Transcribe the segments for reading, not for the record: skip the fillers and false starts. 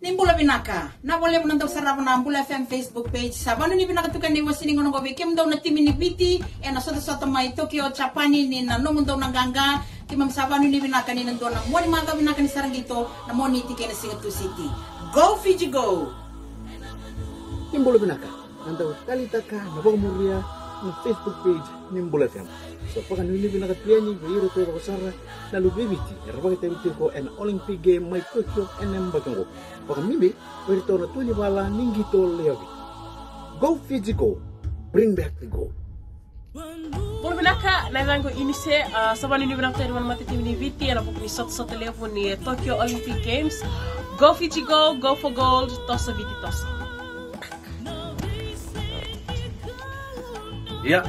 Nimbula binaka. Na wale menantau sarava na Mbula FM Facebook page. Sabanu ni binaka tukan ni wasini ngono gobe kem daw na timi ni biti e na soto mai Tokyo Japani ni na nomun daw nanganga kimam sabanu ni binaka ni nando na mo ni manga binaka ni Sarangito na mo ni tike na Singapore City. Go Fiji go. Nimbula binaka. Nantau kalitaka na muria na Facebook page Nimbula FM. So pakan ni binaka piani giro to ko sara na lubibiti. Rabang tempo ko an Olympic game mai Tokyo NM bakango. Pakan mimi berito na tuli wala ningito leobi. Go Fiji go. Bring back the goal. Polo binaka na zango inise sabani ni binaka tayari mati timu ni viti na pokni sot level ni Tokyo Olympic Games. Go Fiji go for gold, tosa viti tosa. Ya,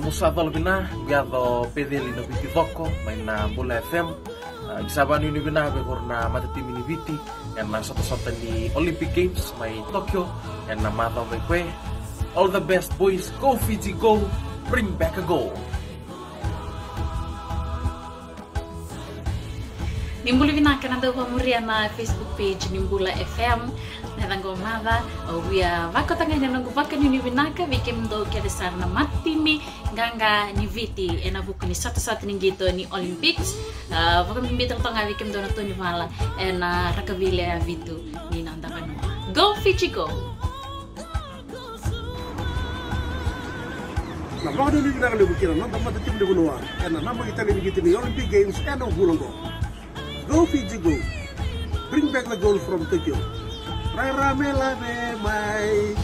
Musa Valbina, biado pedeli no viti voko, mai na Mbula FM. Sabani ni bina be korna mati timu ni viti, yang na sot ni Olympic Games mai Tokyo, yang na mata mai kwe. All the best boys, go Fiji go, bring back a goal. Nimbula binaka na daw pamuria na Facebook page Nimbula FM. Natango mada wia vako tanga na ngubaka ni binaka bikim do kede sarna matimi ganga ni viti ena buku ni satu ni gitu ni Olympics. Vako mimbita tanga bikim do na to ni mala ena rakavile vitu ni nandakano. Go Fiji go. Na baka ni binaka le bukira na tama tim de gunwa ena nama kita le gitu ni Olympic Games ena bulongo. Go Fiji go. Bring back the gold from Tokyo. Rame la be mai